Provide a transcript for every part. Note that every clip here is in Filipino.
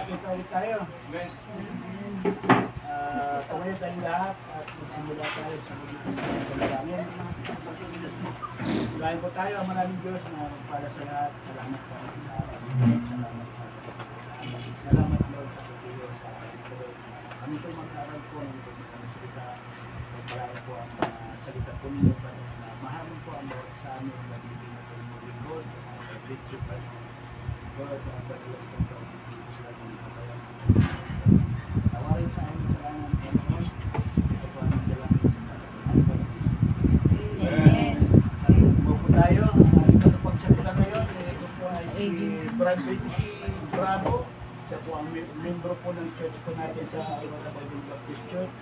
Magkakita ulit tayo. Tumayo tayong lahat at magsimula tayo sa panalangin. Tulayan po tayo ang maraming Diyos na para sa lahat. Salamat po sa ating salamat sa salamat Lord sa pagtulo sa ating Lord. Kami po mag-aaral po ng mga salita. Pagpalain po ang salita po ninyo na mahalin po ang bawat sa amin na nagiging na po yung lingkod. Pag-bitchip pa rin. Lord, ang pag-iwas ng pag-ibig sa ating kapayan. Tawarin sa amin sa langan, Panginoon. Ito po ang dalangin sa Panginoon. Amen. Huwag po tayo. Ito pagsalita ngayon, ito po ay si Brad Bravo. Siya po ang membro po ng church po natin sa Iwala Bible Baptist Church.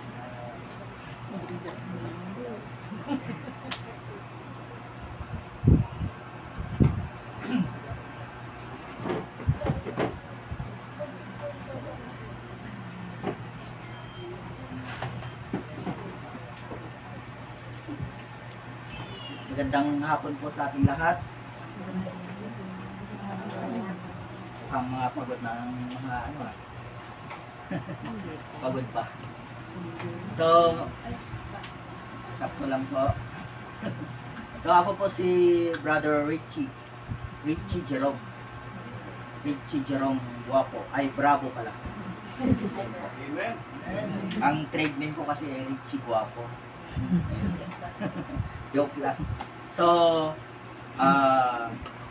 Magandang hapon po sa ating lahat. Ang mga pagod na mga pagod pa. So, sakto lang po. So, ako po si Brother Richie Jerome. Richie Jerome Guapo. Ay, Bravo pala. Amen. Ang trade name ko kasi ay Richie Guapo. Joke lang. So,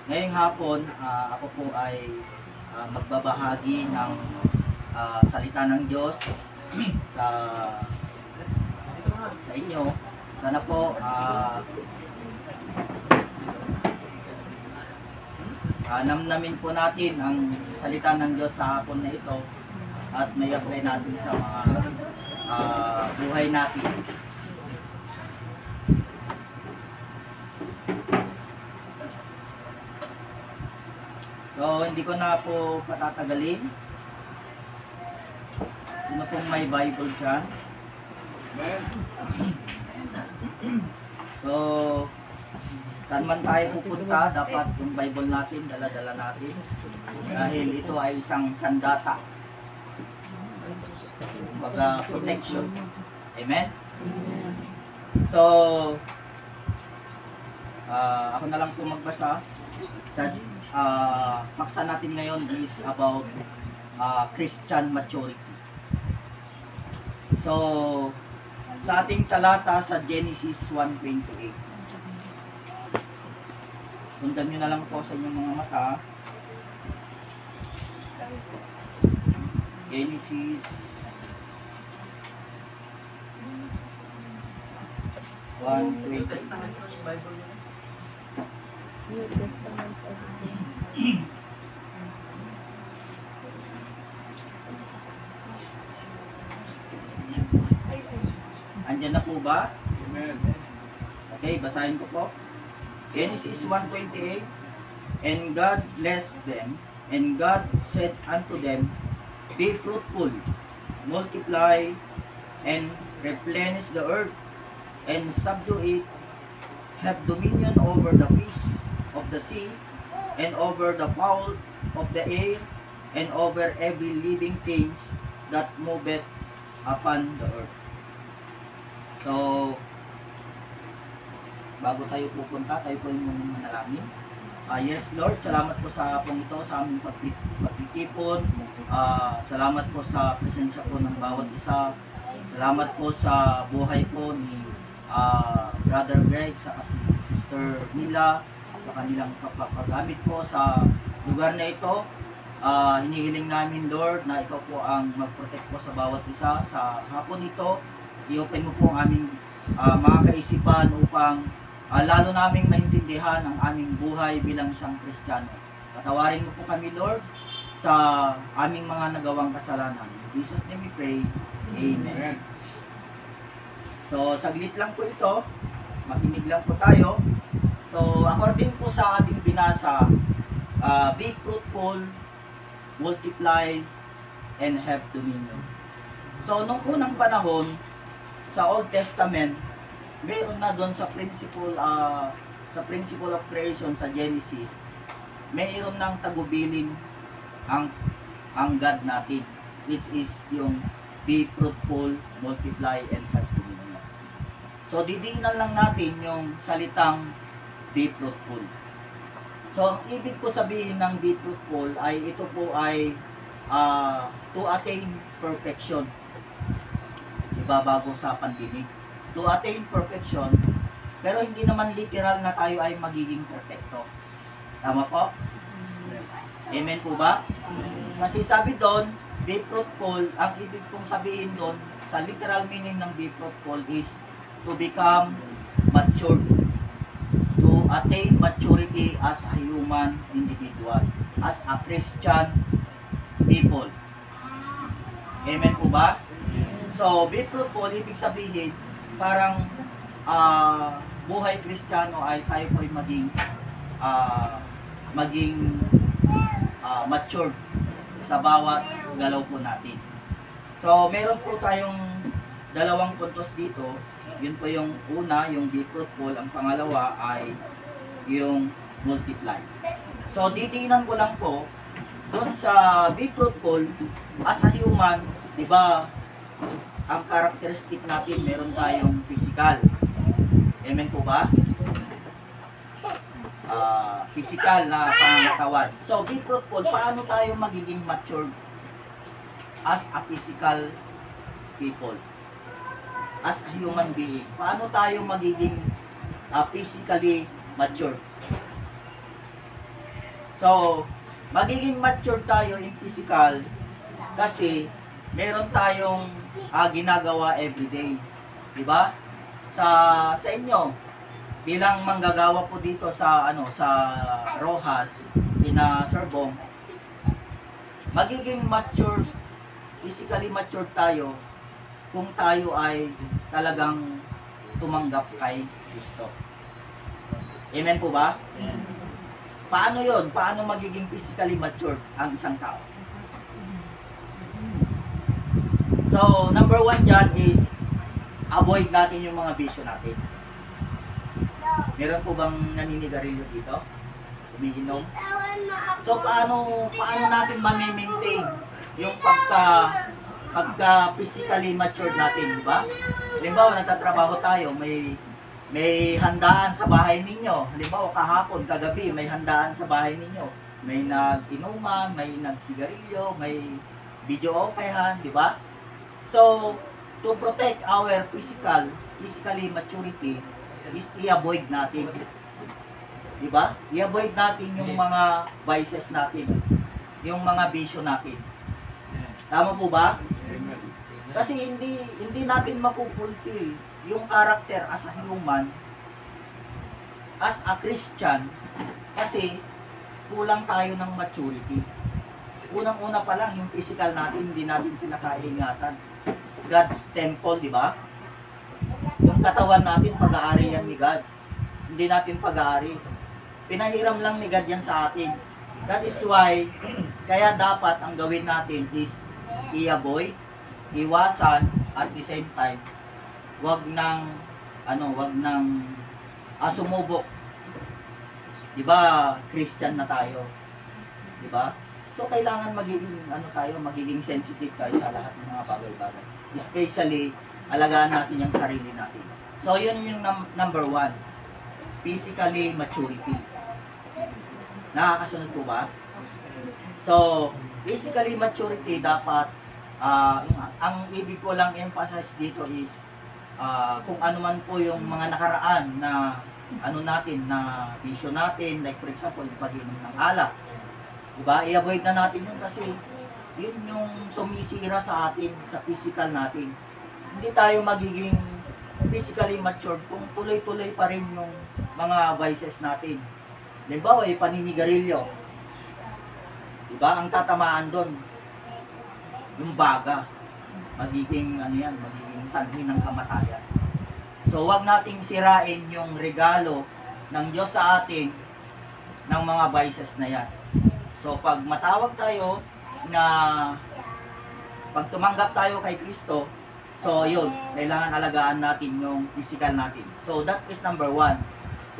ngayong hapon, ako po ay magbabahagi ng salita ng Diyos sa inyo. Sana po namnamin po natin ang salita ng Diyos sa hapon na ito at may apply natin sa mga buhay natin. So, hindi ko na po patatagalin. Sino pong may Bible dyan? So, saan man tayo pupunta, dapat yung Bible natin, dala-dala natin. Dahil ito ay isang sandata. Baga protection. Amen? So, ako na lang po magbasa. Paksa natin ngayon is about Christian maturity. So, sa ating talata sa Genesis 1:28. Sundan nyo na lang po sa inyong mga mata. Genesis 1:28. New Testament of Andyan na po ba? Amen. Okay, basahin ko po. Genesis 1:28. And God blessed them, and God said unto them, Be fruitful, multiply, and replenish the earth, and subdue it, have dominion over the fish of the sea, and over the fowl of the air, and over every living thing that moveth upon the earth. So, bago tayo pupunta, tayo po yung manalangin. Yes, Lord, salamat po sa hapong ito, sa aming pagtitipon. Salamat po sa presensya po ng bawat isa. Salamat po sa buhay po ni Brother Greg, sa Sister Mila, sa kanilang paggamit po sa lugar na ito. Hinihiling namin, Lord, na ikaw po ang mag-protect po sa bawat isa. Sa hapon ito, i-open mo po ang aming mga kaisipan upang lalo naming maintindihan ang aming buhay bilang isang Kristiyano. Patawarin mo po kami, Lord, sa aming mga nagawang kasalanan. In Jesus' name we pray. Amen. So, saglit lang po ito. Makinig lang po tayo. So, according po sa ating binasa, be fruitful, multiply, and have dominion. So, nung unang panahon, sa Old Testament, mayroon na doon sa principle of creation sa Genesis, mayroon ng tagubilin ang ang God natin, which is yung be fruitful, multiply, and have dominion. So, didiinan lang natin yung salitang be fruitful. So, ang ibig po sabihin ng be fruitful ay ito po ay to attain perfection. Diba, bago sa pandinig. To attain perfection, pero hindi naman literal na tayo ay magiging perfecto. Tama po? Amen po ba? Kasi sabi doon, be fruitful, ang ibig pong sabihin doon, sa literal meaning ng be fruitful is to become matured. To attain maturity as a human individual, as a Christian people. Amen po ba? So, be fruitful, ibig sabihin, parang buhay Kristiyano ay tayo po ay maging matured sa bawat galaw po natin. So, meron po tayong dalawang puntos dito. Yun po yung una, yung be fruitful. Ang pangalawa ay yung multiply. So, titingnan ko lang po doon sa be fruitful as a human, di ba, ang characteristic natin, meron tayong physical. Amen po ba? Physical na pangangatawan. So, be fruitful, paano tayo magiging matured as a physical people? As a human being, paano tayo magiging physically mature? So, magiging mature tayo in physical kasi meron tayong ginagawa everyday. Diba? Sa inyo, bilang manggagawa po dito sa Rojas, Sir Bong, magiging mature, physically mature tayo kung tayo ay talagang tumanggap kay Kristo. Amen po ba? Paano yon? Paano magiging physically mature ang isang tao? So, number one dyan is avoid natin yung mga bisyo natin. Meron po bang naninigarilyo dito? Umiinom? So, paano natin ma-maintain yung pagka physically mature natin, di ba? Halimbawa, nagtatrabaho tayo, may handaan sa bahay ninyo. Halimbawa, kahapon, kagabi, may handaan sa bahay ninyo. May nag-inuman, may nagsigarilyo, may video okayan, di ba? So, to protect our physically maturity, is i-avoid natin. Di ba? I-avoid natin yung mga vices natin, yung mga bisyo natin. Tama po ba? Kasi hindi natin mapupulfill yung character as a human, as a Christian, kasi kulang tayo ng maturity. Unang-una pa lang, yung physical natin, hindi natin pinakaingatan. God's temple, di ba? Yung katawan natin, pag-aari yan ni God. Hindi natin pag-aari. Pinahiram lang ni God yan sa atin. That is why, kaya dapat ang gawin natin is i-avoid, iwasan, at the same time, wag nang sumubok. Di ba, Christian na tayo? Di ba? So, kailangan magiging sensitive tayo sa lahat ng mga bagay-bagay. Especially, alagaan natin yung sarili natin. So, yun yung number one. Physically maturity. Nakakasunod po ba? So, physically maturity dapat, ang ibig ko lang emphasize dito is, kung ano man po yung mga nakaraan na na vision natin, like for example, pag-inom ng alak. Diba? I-avoid na natin yun kasi yun yung sumisira sa atin, sa physical natin. Hindi tayo magiging physically matured kung tuloy-tuloy pa rin yung mga vices natin. Halimbawa, paninigarilyo. Diba? Ang tatamaan doon, yung baga. Magiging sanhi ng kamatayan. So, wag nating sirain yung regalo ng Diyos sa atin ng mga vices na yan. So, pag matawag tayo na pag tumanggap tayo kay Kristo, so yun, kailangan alagaan natin yung physical natin. So, that is number one,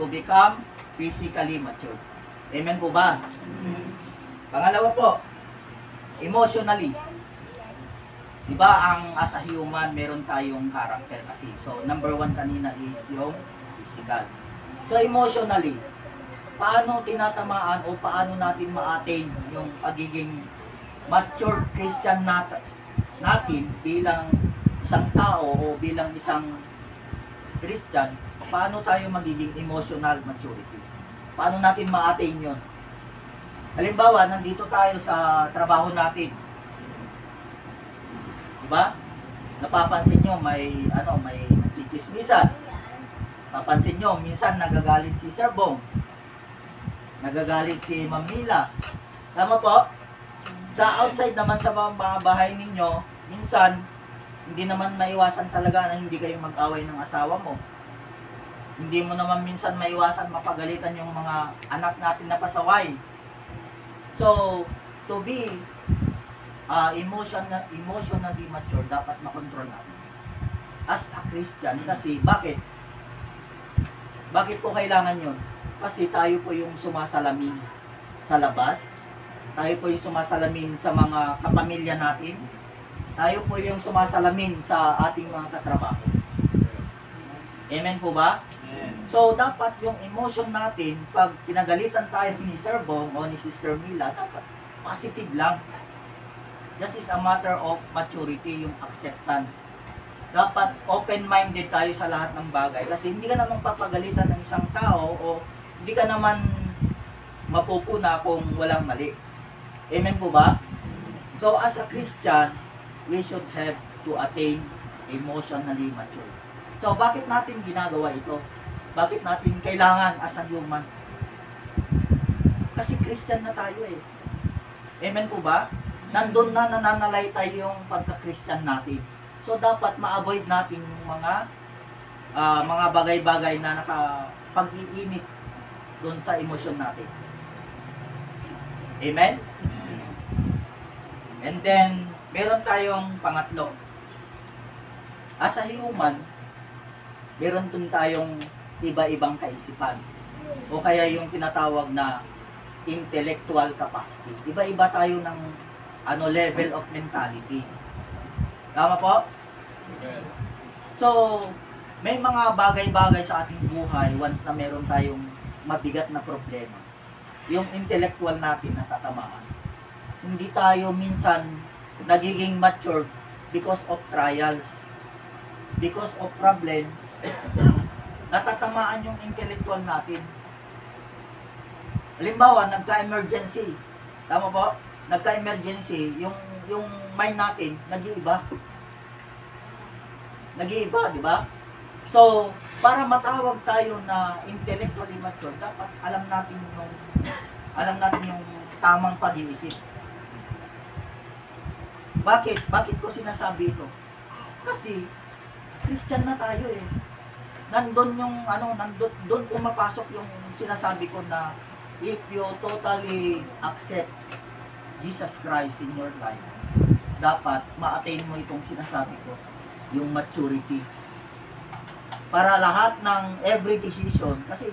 to become physically mature. Amen po ba? Pangalawa po, Emotionally. Diba, as a human, meron tayong character kasi. So, number 1 kanina is yung physical. So, emotionally, paano tinatamaan o paano natin ma-attain yung pagiging mature Christian natin bilang isang tao o bilang isang Christian, paano tayo magiging emotional maturity? Paano natin ma-attain yun? Halimbawa, nandito tayo sa trabaho natin. Diba? Napapansin nyo, may chichismisan. Papansin nyo, minsan nagagalit si Sir Bong. Nagagalit si Ma'am Mila. Tama po? Sa outside naman sa mga bahay ninyo, minsan, hindi naman maiwasan talaga na hindi kayo mag-away ng asawa mo. Hindi mo naman minsan maiwasan mapagalitan yung mga anak natin na pasaway. So, to be emotionally mature, dapat makontrol natin. As a Christian, kasi bakit? Bakit po kailangan yun? Kasi tayo po yung sumasalamin sa labas. Tayo po yung sumasalamin sa mga kapamilya natin. Tayo po yung sumasalamin sa ating mga katrabaho. Amen po ba? So, dapat yung emotion natin, pag pinagalitan tayo ni Sir Bong o ni Sister Mila, dapat positive lang. This is a matter of maturity, yung acceptance. Dapat open-minded tayo sa lahat ng bagay. Kasi hindi ka naman papagalitan ng isang tao o hindi ka naman mapupuna kung walang mali. Amen po ba? So, as a Christian, we should have to attain emotionally mature. So, bakit natin ginagawa ito? Bakit natin kailangan as a human? Kasi Christian na tayo eh. Amen po ba? Nandun na nananalay tayo yung pagka-Christian natin. So, dapat ma-avoid natin yung mga bagay-bagay na nakapag-iinit doon sa emosyon natin. Amen? And then, meron tayong pangatlo. As a human, meron dun tayong iba-ibang kaisipan. O kaya yung tinatawag na intellectual capacity. Iba-iba tayo ng level of mentality. Tama po? So, may mga bagay-bagay sa ating buhay once na meron tayong mabigat na problema. Yung intellectual natin natatamaan. Hindi tayo minsan nagiging mature because of trials, because of problems. Natatamaan yung intellectual natin. Halimbawa, nagka-emergency. Tama po? Nagka-emergency, yung mind natin, nag-iiba. Nag-iiba, di ba? So, para matawag tayo na intellectually mature, dapat alam natin yung tamang pag-iisip. Bakit? Bakit ko sinasabi ito? Kasi, Christian na tayo eh. Nandun doon pumapasok yung sinasabi ko na if you totally accept Jesus Christ in your life, dapat ma-attain mo itong sinasabi ko, yung maturity. Para lahat ng every decision, kasi